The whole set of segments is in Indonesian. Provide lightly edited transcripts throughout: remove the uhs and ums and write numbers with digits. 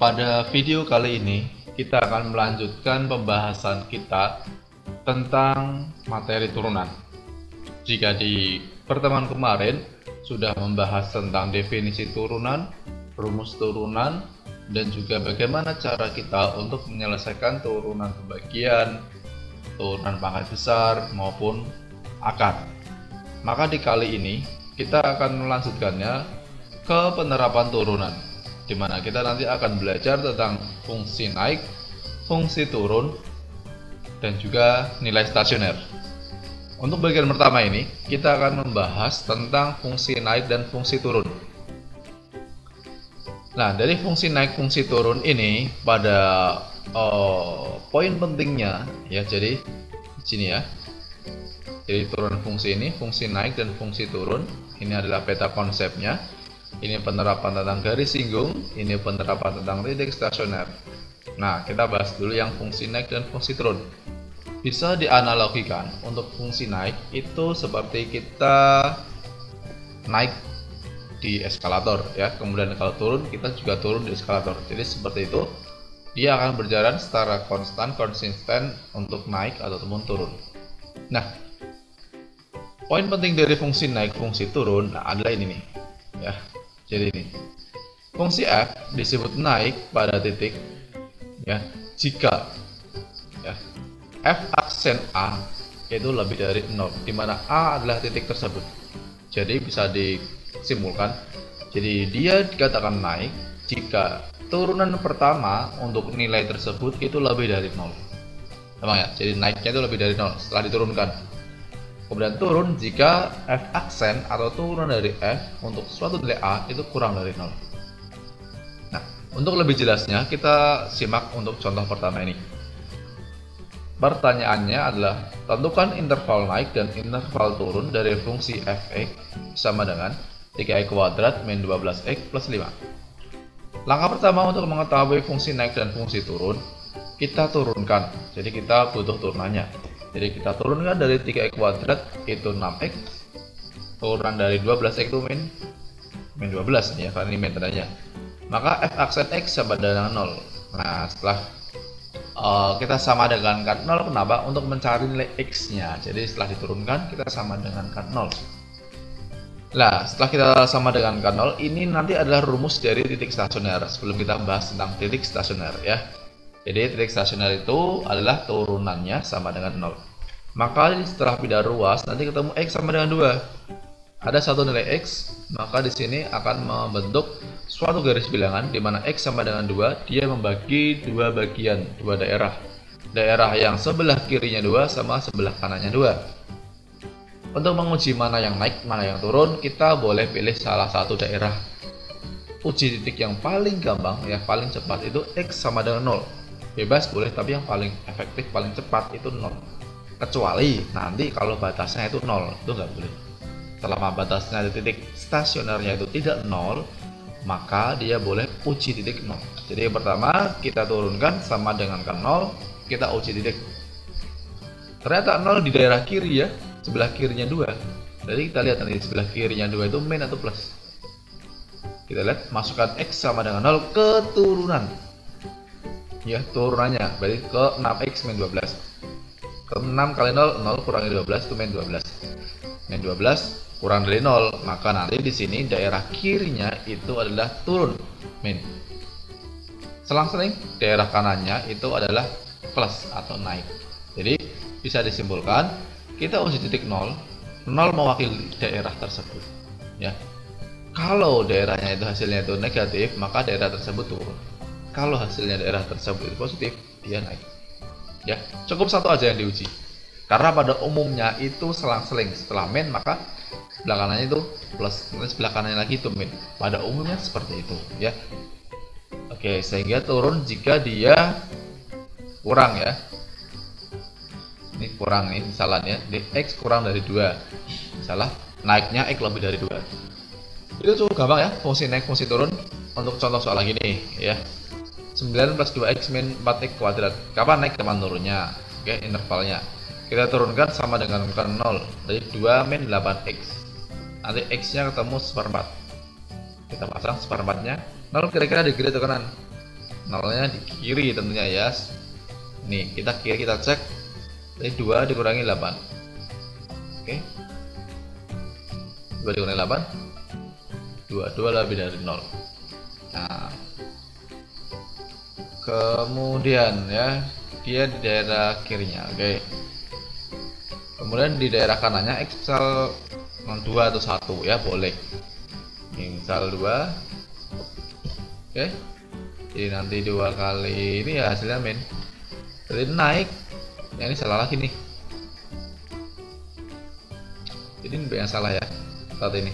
Pada video kali ini, kita akan melanjutkan pembahasan kita tentang materi turunan. Jika di pertemuan kemarin sudah membahas tentang definisi turunan, rumus turunan, dan juga bagaimana cara kita untuk menyelesaikan turunan pembagian, turunan pangkat besar, maupun akar. Maka di kali ini, kita akan melanjutkannya ke penerapan turunan, di mana kita nanti akan belajar tentang fungsi naik, fungsi turun, dan juga nilai stasioner. Untuk bagian pertama ini, kita akan membahas tentang fungsi naik dan fungsi turun. Nah, dari fungsi naik, fungsi turun ini pada poin pentingnya ya, jadi di sini ya. Jadi turun fungsi ini, fungsi naik dan fungsi turun. Ini adalah peta konsepnya. Ini penerapan tentang garis singgung, ini penerapan tentang titik stasioner. Nah, kita bahas dulu yang fungsi naik dan fungsi turun. Bisa dianalogikan untuk fungsi naik itu seperti kita naik di eskalator ya, kemudian kalau turun kita juga turun di eskalator. Jadi seperti itu, dia akan berjalan secara konsisten untuk naik ataupun turun. Nah, poin penting dari fungsi naik, fungsi turun adalah ini nih ya. Jadi ini fungsi f disebut naik pada titik ya jika ya f aksen a itu lebih dari 0, di mana a adalah titik tersebut. Jadi bisa disimpulkan, jadi dia dikatakan naik jika turunan pertama untuk nilai tersebut itu lebih dari 0. Emang ya, jadi naiknya itu lebih dari 0 setelah diturunkan. Kemudian turun jika f aksen atau turunan dari f untuk suatu nilai a itu kurang dari 0. Nah, untuk lebih jelasnya kita simak untuk contoh pertama ini. Pertanyaannya adalah tentukan interval naik dan interval turun dari fungsi fx sama dengan 3x kuadrat min 12x plus 5. Langkah pertama untuk mengetahui fungsi naik dan fungsi turun, kita turunkan. Jadi kita butuh turunannya. Jadi kita turunkan dari 3x kuadrat itu 6x, turunan dari 12x itu min 12 ya, karena ini min tandanya. Maka f aksen x sama dengan 0. Nah, setelah kita sama dengan kan 0, kenapa? Untuk mencari nilai x nya. Jadi setelah diturunkan kita sama dengan kan 0. Nah, setelah kita sama dengan kan 0, ini nanti adalah rumus dari titik stasioner. Sebelum kita bahas tentang titik stasioner ya. Jadi titik stasioner itu adalah turunannya sama dengan 0. Maka setelah pindah ruas nanti ketemu x sama dengan 2. Ada satu nilai x, maka di sini akan membentuk suatu garis bilangan di mana x sama dengan 2, dia membagi dua bagian, dua daerah. Daerah yang sebelah kirinya 2 sama sebelah kanannya 2. Untuk menguji mana yang naik, mana yang turun, kita boleh pilih salah satu daerah. Uji titik yang paling gampang ya, paling cepat itu x sama dengan 0. Bebas boleh, tapi yang paling efektif, paling cepat itu 0. Kecuali nanti kalau batasnya itu 0, itu nggak boleh. Selama batasnya di titik stasionernya itu tidak 0, maka dia boleh uji titik 0. Jadi yang pertama kita turunkan sama dengan kan 0, kita uji titik. Ternyata 0 di daerah kiri ya, sebelah kirinya 2. Jadi kita lihat nanti sebelah kirinya 2 itu min atau plus. Kita lihat, masukkan x sama dengan 0 ke turunan. Ya, turunannya berarti ke 6x min 12. Ke 6 kali 0, 0 kurangi 12 itu min 12. Min 12 kurang dari 0, maka nanti di sini daerah kirinya itu adalah turun min. Selang-seling daerah kanannya itu adalah plus atau naik. Jadi bisa disimpulkan kita uji titik 0, 0 mewakili daerah tersebut. Ya. Kalau daerahnya itu hasilnya itu negatif, maka daerah tersebut turun. Kalau hasilnya daerah tersebut itu positif, dia naik. Ya, cukup satu aja yang diuji. Karena pada umumnya itu selang-seling, setelah min maka sebelah kanannya itu plus, sebelah kanannya lagi itu min. Pada umumnya seperti itu, ya. Oke, sehingga turun jika dia kurang ya. Ini kurang nih, misalnya di x kurang dari 2. Misalnya naiknya x lebih dari 2. Itu cukup gampang ya, fungsi naik, fungsi turun. Untuk contoh soal lagi nih, ya. 9 plus 2x min 4x kuadrat. Kapan naik, kapan turunnya? Oke, intervalnya. Kita turunkan sama dengan kan 0. Jadi 2 min 8x. Nanti x-nya ketemu seperempat. Kita pasang seperempatnya. 0 kira-kira di kiri atau kanan? nolnya di kiri tentunya ya. Nih kita kiri, kita cek dari 2 dikurangi 8. Oke, 2 dikurangi 8, 2 lebih dari 0. Nah, kemudian ya dia di daerah kirinya. Oke, kemudian di daerah kanannya X misal 2 atau 1 ya, boleh. Ini misal 2. Oke, jadi nanti 2 kali ini ya hasilnya min. Jadi naik, yang ini salah lagi nih. Jadi ini yang salah ya saat ini,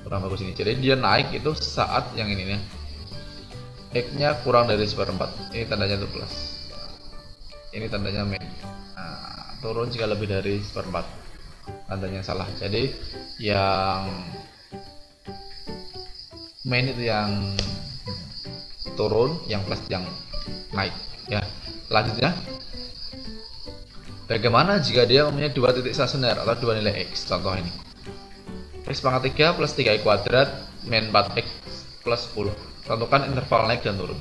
kurang bagus ini. Jadi dia naik itu saat yang ini nih, X nya kurang dari 1/4. Ini tandanya itu plus, ini tandanya min. Nah, turun jika lebih dari 1/4, tandanya salah. Jadi yang min itu yang turun, yang plus yang naik ya. Selanjutnya, bagaimana jika dia mempunyai 2 titik stasioner atau 2 nilai X? Contoh ini, X pangkat 3 plus 3Y kuadrat min 4X plus 10. Tentukan interval naik dan turun.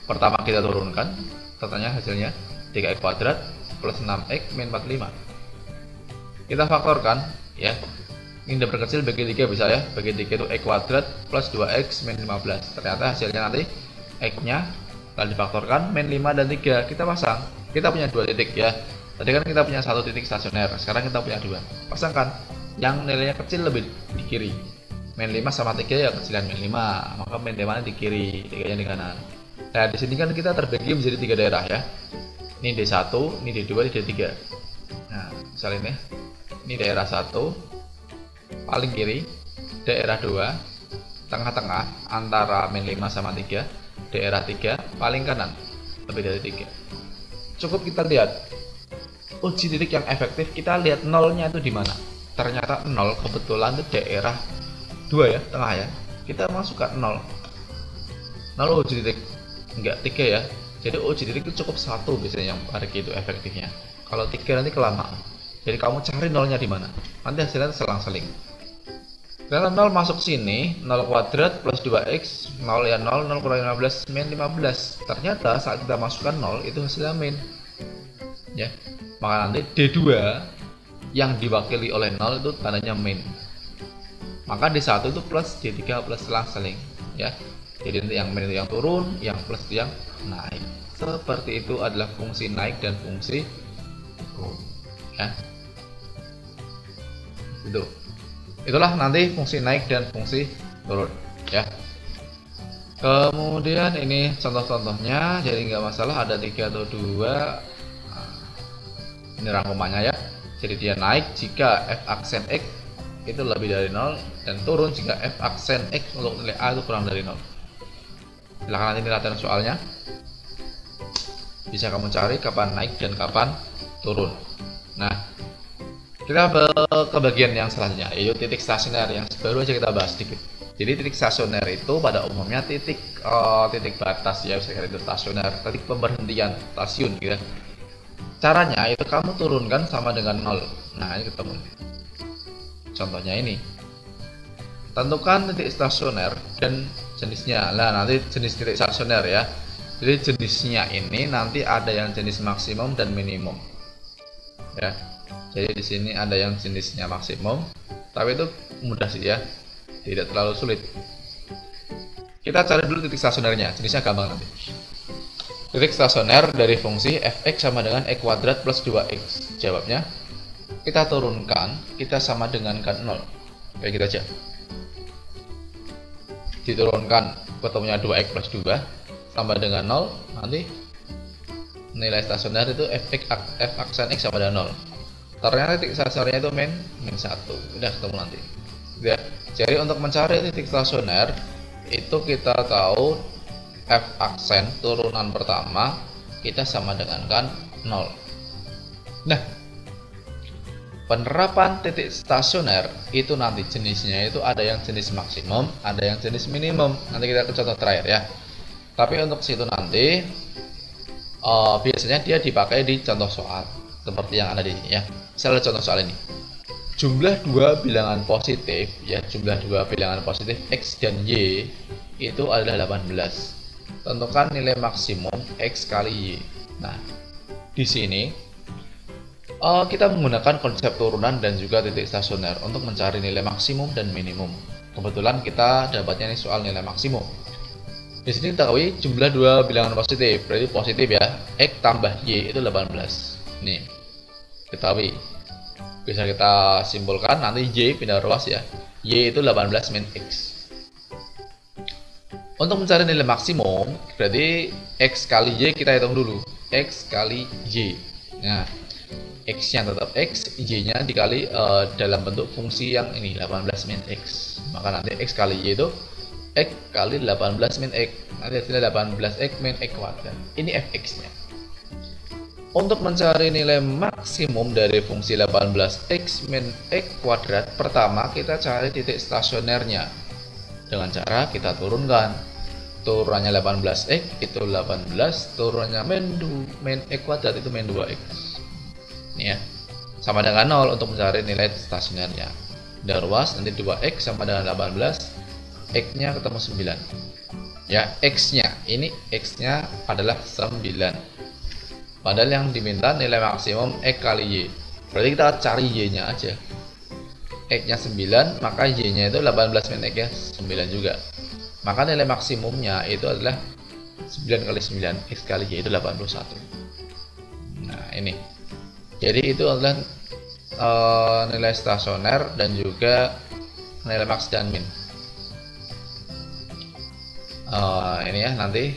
Pertama kita turunkan, katanya hasilnya 3Y kuadrat plus 6X min 45. Kita faktorkan ya. Ini diperkecil bagi 3 bisa ya. Bagi 3 itu X kuadrat plus 2X min 15. Ternyata hasilnya nanti X nya kalau difaktorkan min 5 dan 3. Kita pasang. Kita punya 2 titik ya. Tadi kan kita punya 1 titik stasioner. Sekarang kita punya 2. Pasangkan. Yang nilainya kecil lebih di kiri. Min 5 sama 3 ya kecilan min 5. Maka min 5 di kiri, 3 nya di kanan. Nah, di sini kan kita terbagi menjadi 3 daerah ya. Ini D1, ini D2, ini D3. Nah, misalnya ini daerah 1 paling kiri, daerah 2 tengah-tengah antara min 5 sama 3, daerah 3 paling kanan lebih dari 3. Cukup kita lihat uji titik yang efektif, kita lihat nolnya itu di mana. Ternyata 0 kebetulan itu daerah 2 ya, tengah ya. Kita masukkan 0 uji titik, enggak 3 ya. Jadi uji titik itu cukup 1 biasanya yang hari itu efektifnya. Kalau 3 nanti kelamaan. Jadi kamu cari nolnya di mana. Nanti hasilnya selang-seling. Karena 0 masuk sini, 0 kuadrat plus 2x, 0 ya 0, 0 kurang 15 min 15. Ternyata saat kita masukkan 0 itu hasilnya min. Ya. Maka nanti D2 yang diwakili oleh 0 itu tandanya min. Maka D1 itu plus, D3 plus selang-seling ya. Jadi nanti yang min itu yang turun, yang plus itu yang naik. Seperti itu adalah fungsi naik dan fungsi turun ya. Itulah nanti fungsi naik dan fungsi turun ya. Kemudian ini contoh-contohnya, jadi nggak masalah ada 3 atau 2. Ini rangkumannya ya. Jadi dia naik jika f aksen x itu lebih dari 0 dan turun jika f aksen x untuk nilai a itu kurang dari 0. Silahkan nanti latihan soalnya, bisa kamu cari kapan naik dan kapan turun. Nah, kita ke bagian yang selanjutnya, yaitu titik stasioner yang baru aja kita bahas sedikit. Jadi titik stasioner itu pada umumnya titik batas ya, bisa itu stasioner, titik pemberhentian stasiun gitu ya. Caranya itu kamu turunkan sama dengan 0. Nah, ini ketemu. Contohnya ini. Tentukan titik stasioner dan jenisnya. Nah, nanti jenis titik stasioner ya. Jadi jenisnya ini nanti ada yang jenis maksimum dan minimum. Ya. Jadi di sini ada yang jenisnya maksimum, tapi itu mudah sih ya. Tidak terlalu sulit. Kita cari dulu titik stasionernya, jenisnya gampang nanti. Titik stasioner dari fungsi fx sama dengan x kuadrat plus 2x. Jawabnya kita turunkan, kita sama dengan kan 0. Kayak gitu aja. Diturunkan ketemunya 2x plus 2 sama dengan 0. Nanti nilai stasioner itu f aksen x sama dengan 0. Ternyata titik stasionernya itu min 1. Udah ketemu nanti ya. Jadi untuk mencari titik stasioner itu kita tahu f aksen turunan pertama kita sama dengan kan 0. Nah, penerapan titik stasioner itu nanti jenisnya itu ada yang jenis maksimum, ada yang jenis minimum. Nanti kita ke contoh terakhir ya. Tapi untuk situ nanti biasanya dia dipakai di contoh soal seperti yang ada di sini ya. Misalnya contoh soal ini, jumlah 2 bilangan positif ya, jumlah 2 bilangan positif x dan y itu adalah 18. tentukan nilai maksimum X kali Y. Nah, di sini kita menggunakan konsep turunan dan juga titik stasioner untuk mencari nilai maksimum dan minimum. Kebetulan kita dapatnya nih soal nilai maksimum. Di sini kita ketahui jumlah dua bilangan positif, berarti positif ya. X tambah Y itu 18. Nih, ketahui. Bisa kita simpulkan nanti Y pindah ruas ya. Y itu 18 min X. Untuk mencari nilai maksimum, berarti X kali Y kita hitung dulu. X kali Y. Nah, X-nya tetap X, Y-nya dikali dalam bentuk fungsi yang ini 18 min X. Maka nanti X kali Y itu X kali 18 min X. Nanti hasilnya 18X min X kuadrat. Ini fx-nya. Untuk mencari nilai maksimum dari fungsi 18X min X kuadrat, pertama kita cari titik stasionernya. Dengan cara kita turunkan. Turunannya 18X itu 18, turunannya min X kuadrat itu min 2X. Ini ya, sama dengan 0 untuk mencari nilai stasionernya. Dan ruas nanti 2X sama dengan 18, X-nya ketemu 9. Ya, X-nya, ini X-nya adalah 9. Padahal yang diminta nilai maksimum X kali Y. Berarti kita cari Y-nya aja. X-nya 9, maka Y-nya itu 18 min X ya, 9 juga. Maka nilai maksimumnya itu adalah 9 kali 9, X kali Y itu 81. Nah, ini. Jadi itu adalah nilai stasioner dan juga nilai max dan min. Ini ya, nanti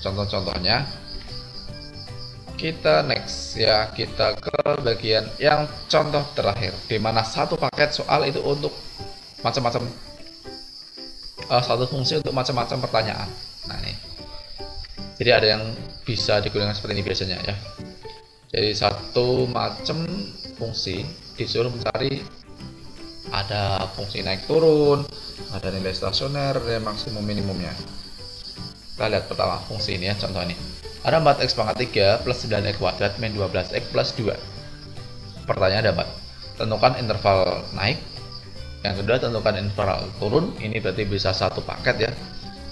contoh-contohnya. Kita next ya, kita ke bagian yang contoh terakhir, di mana satu paket soal itu untuk macam-macam satu fungsi untuk macam-macam pertanyaan. Nah ini, jadi ada yang bisa digunakan seperti ini biasanya ya. Jadi satu macam fungsi disuruh mencari, ada fungsi naik turun, ada nilai stasioner, nilai maksimum minimumnya. Kita lihat pertama fungsi ini ya, contoh ini. Ada 4x pangkat 3 plus 9x kuadrat min 12x plus 2. Pertanyaan dapat, tentukan interval naik. Yang kedua tentukan interval turun, ini berarti bisa satu paket ya.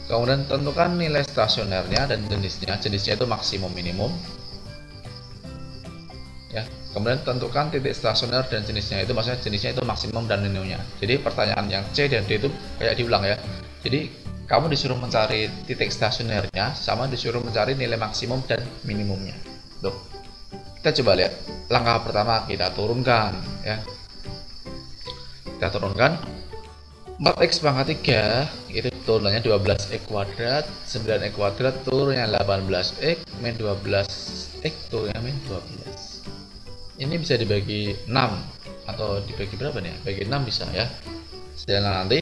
Kemudian tentukan nilai stasionernya dan jenisnya itu maksimum minimum. Ya, kemudian tentukan titik stasioner dan jenisnya, itu maksudnya jenisnya itu maksimum dan minimumnya. Jadi pertanyaan yang C dan D itu kayak diulang ya. Jadi kamu disuruh mencari titik stasionernya sama disuruh mencari nilai maksimum dan minimumnya. Tuh. Kita coba lihat. Langkah pertama kita turunkan ya. Kita turunkan 4x pangkat 3 itu turunannya 12x kuadrat, 9x kuadrat turunnya 18x min 12x turunnya min 12. Ini bisa dibagi 6 atau dibagi berapa nih? Bagi 6 bisa ya. Sedangkan nanti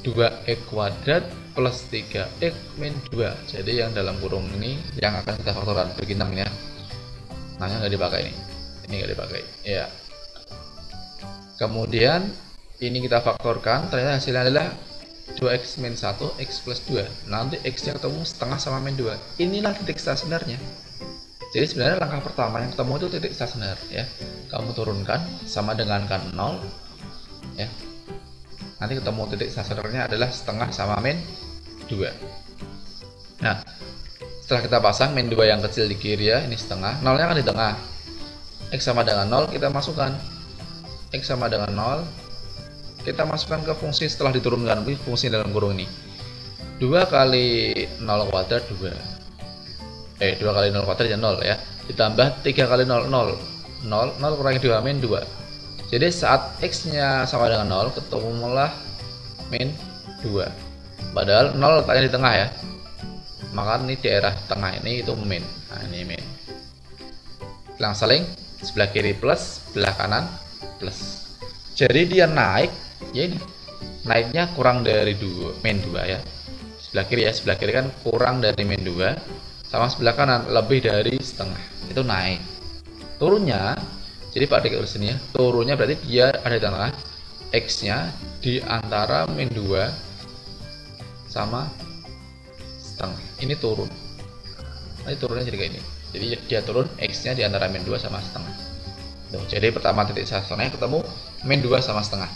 2x kuadrat plus 3x min 2. Jadi yang dalam kurung ini yang akan kita faktorkan bagi 6 ya. Nah, nggak dipakai ini. Ini nggak dipakai. Ya. Kemudian ini kita faktorkan, ternyata hasilnya adalah 2x min 1 x plus 2. Nanti x-nya ketemu setengah sama min 2. Inilah titik stasionernya. Jadi sebenarnya langkah pertama yang ketemu itu titik stasioner ya. Kamu turunkan sama dengan kan 0 ya. Nanti ketemu titik stasionernya adalah setengah sama min 2. Nah, setelah kita pasang min 2 yang kecil di kiri ya, ini setengah, 0 nya kan di tengah. X sama dengan 0 kita masukkan. X sama dengan 0 kita masukkan ke fungsi setelah diturunkan, fungsi dalam kurung ini. 2 kali 0 kuadrat 2. 2 kali 0 kuadrat ya 0 ya, ditambah 3 kali 0 0 0 kurangi 2 min 2. Jadi saat x nya sama dengan 0 ketemulah min 2, padahal 0 letaknya di tengah ya, maka ini daerah tengah ini itu min. Nah ini min, selang seling, sebelah kiri plus, sebelah kanan plus. Jadi dia naik ya, ini naiknya kurang dari 2 min 2 ya, sebelah kiri ya, sebelah kiri kan kurang dari min 2, sama sebelah kanan lebih dari setengah, itu naik. Turunnya, jadi Pak Dik tulis sini ya, turunnya berarti dia ada di tengah, x nya di antara min 2 sama setengah, ini turun. Ini turunnya jadi kayak ini, jadi dia turun, x nya di antara min 2 sama setengah. Tuh, jadi pertama titik stasioner ketemu min 2 sama setengah.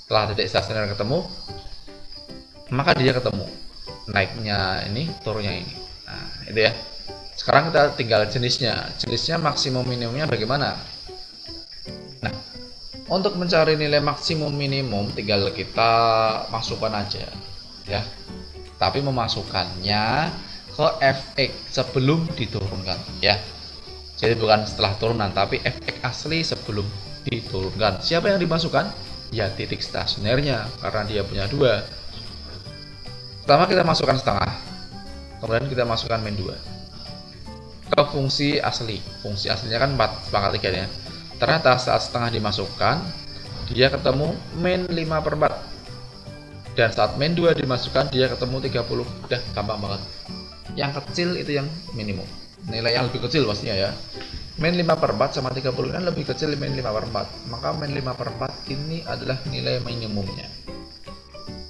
Setelah titik stasioner ketemu, maka dia ketemu naiknya ini, turunnya ini. Nah, itu ya. Sekarang kita tinggal jenisnya. Jenisnya maksimum minimumnya bagaimana? Nah, untuk mencari nilai maksimum minimum tinggal kita masukkan aja ya. Tapi memasukkannya ke fx sebelum diturunkan ya. Jadi bukan setelah turunan, tapi fx asli sebelum diturunkan. Siapa yang dimasukkan? Ya titik stasionernya, karena dia punya dua. Pertama kita masukkan setengah, kemudian kita masukkan min 2 ke fungsi asli. Fungsi aslinya kan 4 pangkat 3 ya. Ternyata saat setengah dimasukkan, dia ketemu min 5/4. Dan saat min 2 dimasukkan, dia ketemu 30. Udah gampang banget. Yang kecil itu yang minimum. Nilai yang lebih kecil pastinya ya. Min 5/4 sama 30 kan lebih kecil min 5/4. Maka min 5/4 ini adalah nilai minimumnya.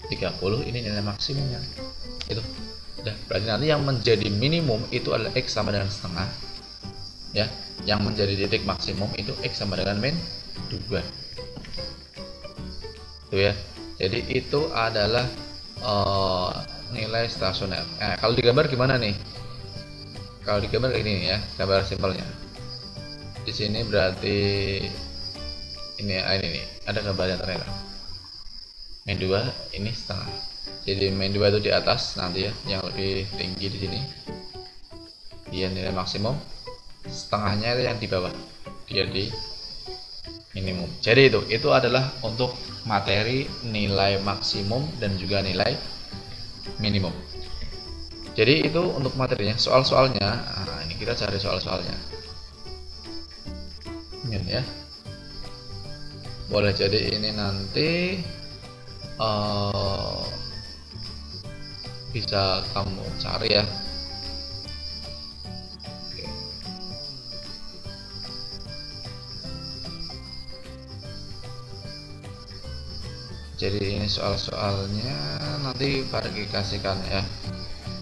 30 ini nilai maksimumnya. Itu. Udah, berarti nanti yang menjadi minimum itu adalah X sama dengan setengah. Ya, yang menjadi titik maksimum itu X sama dengan min 2. Tuh ya. Jadi itu adalah nilai stasioner. Nah, kalau digambar gimana nih? Kalau digambar ini ya, gambar simpelnya. Di sini berarti ini nih, ada gambarnya ternyata. Min 2 ini setengah. Jadi min 2 itu di atas nanti ya, yang lebih tinggi di sini. Dia nilai maksimum. Setengahnya itu yang di bawah. Dia di minimum. Jadi itu adalah untuk materi nilai maksimum dan juga nilai minimum. Jadi itu untuk materinya. Soal-soalnya, nah ini kita cari soal-soalnya. Ini ya. Boleh jadi ini nanti bisa kamu cari ya. Oke. Jadi ini soal-soalnya nanti verifikasikan ya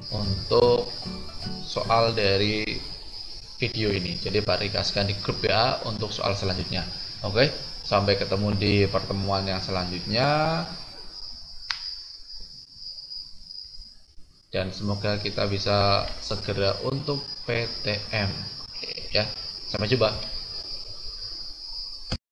untuk soal dari video ini. Jadi verifikasikan di grup WA untuk soal selanjutnya. Oke, sampai ketemu di pertemuan yang selanjutnya. Dan semoga kita bisa segera untuk PTM. Oke, ya. Sampai jumpa.